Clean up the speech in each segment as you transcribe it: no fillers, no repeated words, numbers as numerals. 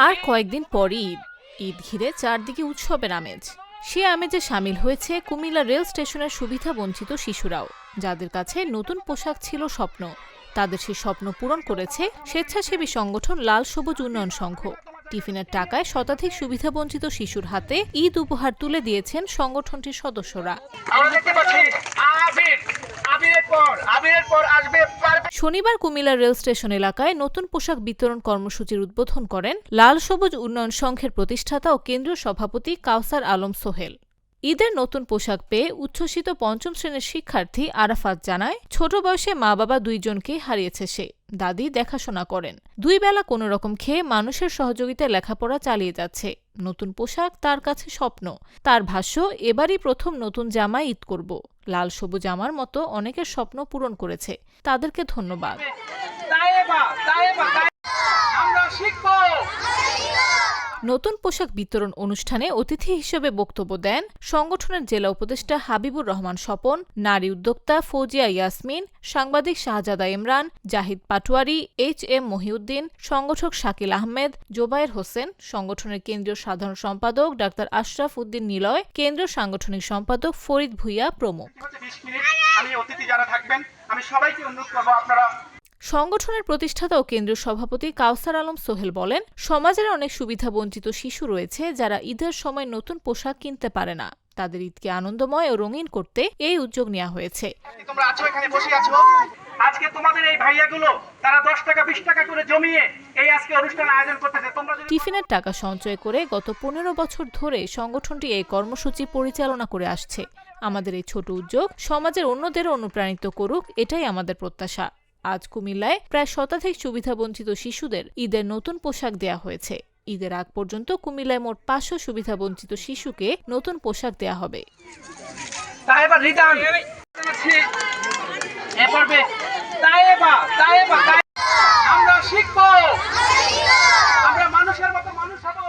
আর কয়েকদিন পরই ঈদ ঘিরে চারদিকে উৎসবের আমেজ। সে আমেজে সামিল হয়েছে কুমিল্লা রেল স্টেশনের সুবিধা বঞ্চিত শিশুরাও, যাদের কাছে নতুন পোশাক ছিল স্বপ্ন। তাদের সেই স্বপ্ন পূরণ করেছে স্বেচ্ছাসেবী সংগঠন লাল সবুজ উন্নয়ন সংঘ। টিফিনের টাকায় শতাধিক সুবিধাবঞ্চিত শিশুর হাতে ঈদ উপহার তুলে দিয়েছেন সংগঠনটির সদস্যরা। শনিবার কুমিল্লা রেল স্টেশন এলাকায় নতুন পোশাক বিতরণ কর্মসূচির উদ্বোধন করেন লাল সবুজ উন্নয়ন সংঘের প্রতিষ্ঠাতা ও কেন্দ্রীয় সভাপতি কাউসার আলম সোহেল। ঈদের নতুন পোশাক পেয়ে উচ্ছ্বসিত পঞ্চম শ্রেণীর শিক্ষার্থী আরাফাত জানায়, ছোট বয়সে মা বাবা দুইজনকেই হারিয়েছে সে। দাদি দেখাশোনা করেন। দুই বেলা কোনো রকম খেয়ে মানুষের সহযোগিতায় লেখাপড়া চালিয়ে যাচ্ছে। নতুন পোশাক তার কাছে স্বপ্ন। তার ভাষ্য, এবারই প্রথম নতুন জামা ঈদ করব। লাল সবুজ আমার মতো অনেকের স্বপ্ন পূরণ করেছে, তাদেরকে ধন্যবাদ। নতুন পোশাক বিতরণ অনুষ্ঠানে অতিথি হিসেবে বক্তব্য দেন সংগঠনের জেলা উপদেষ্টা হাবিবুর রহমান স্বপন, নারী উদ্যোক্তা ফৌজিয়া ইয়াসমিন, সাংবাদিক শাহজাদা ইমরান, জাহিদ পাটোয়ারি, HM মহিউদ্দিন, সংগঠক শাকিল আহমেদ, জোবায়ের হোসেন, সংগঠনের কেন্দ্রীয় সাধারণ সম্পাদক ডাক্তার আশরাফ উদ্দিন নিলয়, কেন্দ্রীয় সাংগঠনিক সম্পাদক ফরিদ ভুইয়া প্রমুখ। সংগঠনের প্রতিষ্ঠাতা ও কেন্দ্রীয় সভাপতি কাউসার আলম সোহেল বলেন, সমাজের অনেক সুবিধাবঞ্চিত শিশু রয়েছে যারা ঈদের সময় নতুন পোশাক কিনতে পারে না। তাদের ঈদকে আনন্দময় ও রঙিন করতে এই উদ্যোগ নেওয়া হয়েছে। আজকে তোমাদের এই ভাইয়াগুলো তারা 10 টাকা 20 টাকা করে জমিয়ে এই আজকে অনুষ্ঠান আয়োজন করতেছে। টিফিনের টাকা সঞ্চয় করে গত 15 বছর ধরে সংগঠনটি এই কর্মসূচি পরিচালনা করে আসছে। আমাদের এই ছোট উদ্যোগ সমাজের অন্যদেরও অনুপ্রাণিত করুক, এটাই আমাদের প্রত্যাশা। আজ কুমিল্লায় প্রায় শতাধিক সুবিধাবঞ্চিত শিশুদের ঈদের নতুন পোশাক দেয়া হয়েছে। ঈদের আগ পর্যন্ত কুমিল্লায় মোট 500 সুবিধাবঞ্চিত শিশুকে নতুন পোশাক দেয়া হবে। আমরা শিখব, আমরা মানুষের মতো মানুষ হব।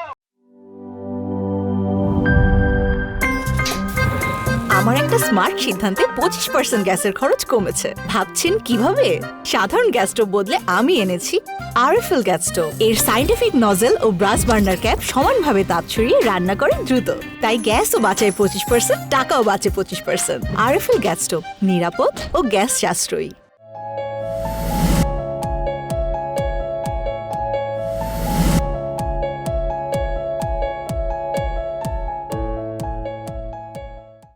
আমার একটা স্মার্ট সিদ্ধান্তে 25% গ্যাসের খরচ কমেছে। ভাবছেন কিভাবে? সাধারণ গ্যাস স্টোভ বদলে আমি এনেছি আরএফএল গ্যাস স্টোভ। এর সাইন্টিফিক নজল ও ব্রাস বার্নার ক্যাপ সমানভাবে তাপ ছড়িয়ে রান্না করে দ্রুত। তাই গ্যাসও বাঁচায় 25%, টাকাও বাঁচে 25%। আরএফএল গ্যাস স্টোভ নিরাপদ ও গ্যাস সাশ্রয়ী।